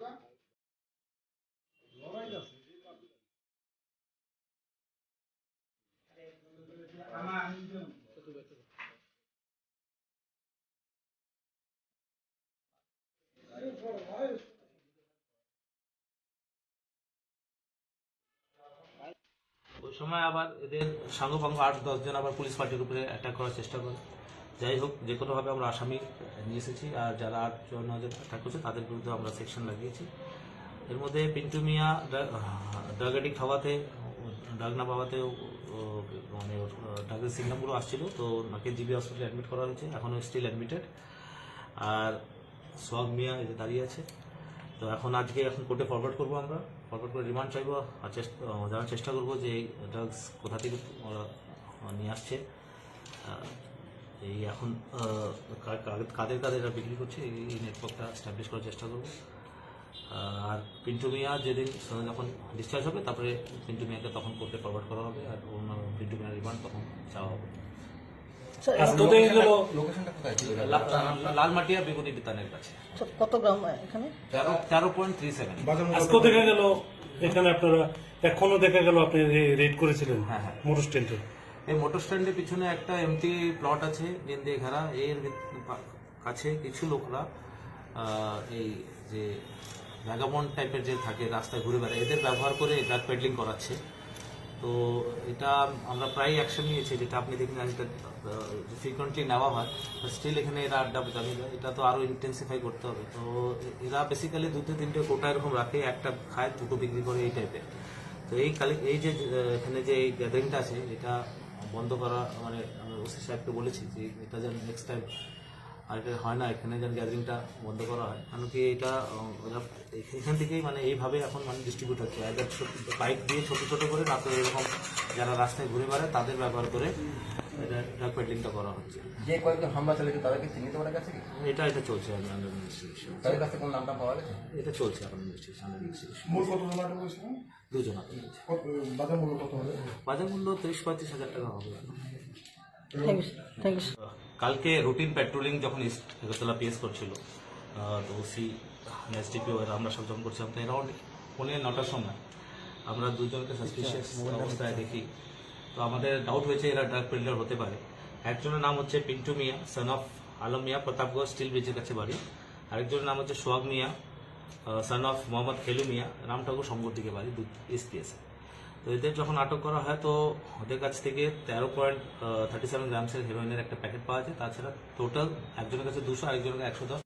ওই সময় আবার এদের সাঙ্গপাঙ্গ 8-10 জন আবার পুলিশ পার্টির উপরে অ্যাটাক করার চেষ্টা করে। যাই হোক, যে কোনোভাবে আমরা আসামি নিয়ে এসেছি, আর যারা 8 জন অ্যাটাক করছে তাদের বিরুদ্ধে আমরা সেকশন লাগিয়েছি। এর মধ্যে পিন্টু মিয়া ড্রাগ এডিক্ট হওয়াতে, ড্রাগ না পাওয়াতেও মানে ড্রাগের সিগনামগুলো আসছিল, তো ওনাকে জিবি হসপিটালে অ্যাডমিট করা হয়েছে, এখনও স্টিল অ্যাডমিটেড। আর সোহাগ মিয়া এই যে দাঁড়িয়ে আছে, তো এখন কোর্টে ফরওয়ার্ড করবো, আমরা ফরওয়ার্ড করে রিমান্ড চাইবো আর জানার চেষ্টা করবো যে এই ড্রাগস কোথা থেকে ওরা নিয়ে আসছে, এই এখন কাদের এরা বিক্রি করছে, এই নেটওয়ার্কটা এস্টাবলিশ করার চেষ্টা করবো। আর পিন্টু মিয়া যেদিন যখন ডিসচার্জ হবে, তারপরে পিন্টু মিয়াকে তখন কোর্টে ফরওয়ার্ড করা হবে, আর পিন্টু মিয়ার রিমান্ড তখন চাওয়া হবে। লালমাটিয়া বেগুনি বিতানের কাছে। কত গ্রাম এখানে? 13.37। আজকে দেখা গেল এখানে আপনারা এখনো দেখা গেল আপনি রেড করেছিলেন। হ্যাঁ, মোটর স্ট্যান্ডে। এই মোটর স্ট্যান্ডের পিছনে একটা এমটি প্লট আছে নীল দিয়ে ঘেরা, এর কাছে কিছু লোকরা এই যে ভ্যাগাবন্ড টাইপের যে থাকে রাস্তায় ঘুরে বেড়ায়, এদের ব্যবহার করে ড্রাগ পেডলিং করাচ্ছে। তো এটা আমরা প্রায় অ্যাকশন নিয়েছি, যেটা আপনি দেখেন এটা ফ্রিকোয়েন্টলি নেওয়া হয়, স্টিল এখানে এরা আড্ডা চালিয়ে যায়। এটা তো আরও ইন্টেন্সিফাই করতে হবে। তো এরা বেসিক্যালি 2-3টে কোটা এরকম রাখে, একটা খায়, 2টো বিক্রি করে, এই টাইপের। তো এই যে এখানে যে এই গ্যাদারিংটা আছে, এটা বন্ধ করা, মানে আমি ওসি সাহেবকে বলেছি যে এটা যেন নেক্সট টাইম আর এটা হয় না, এখানে যেন গ্যাদারিংটা বন্ধ করা হয়। কারণ কি এটা এখান থেকেই মানে এইভাবে এখন মানে ডিস্ট্রিবিউট হচ্ছে, বাইক দিয়ে ছোট ছোট করে, না তো এরকম যারা রাস্তায় ঘুরে বেড়ায় তাদের ব্যবহার করে ড্রাগ পেডলিংটা করা হচ্ছে। যে কয়েকজন হামলা চালিয়েছে তাদেরকে চিহ্নিত করার কাছে কি এটা চলছে আন্ডার ইনভেস্টিগেশন। তাদের কাছে কোন নামটা পাওয়া গেছে? এটা চলছে এখন ইনভেস্টিগেশন, আন্ডার ইনভেস্টিগেশন। মূল কত টাকা বলছিল? 2 জন আটক হয়েছে। বাজার মূল্য কত হবে? বাজার মূল্য 30-35 হাজার টাকা হবে। Thank you. কালকে রুটিন পেট্রোলিং যখন ইস্ট এগরতলা পিএস করছিল, তো ওসি এসডিপিও আমরা সব যখন করছিলাম, তো অ্যারাউন্ড 9:15 সময় আমরা 2 জনকে সাসপিশিয়াস অবস্থায় দেখি। তো আমাদের ডাউট হয়েছে এরা ড্রাগ পেডলার হতে পারে। একজনের নাম হচ্ছে Pintu Mia, son of Alam Mia, Pratapgarh steel ব্রিজের কাছে বাড়ি। আরেকজনের নাম হচ্ছে সোহাগ মিয়া, সন অফ মোহাম্মদ খেলু মিয়া, রামঠাকুর সম্বর দিকে বাড়ি, এসপিএস। তো এদের যখন আটক করা হয়, তো ওদের কাছ থেকে 13.37 গ্রামসের হেরোইনের একটা প্যাকেট পাওয়া যায়। তাছাড়া টোটাল একজনের কাছে 200, আরেকজনের কাছে 110।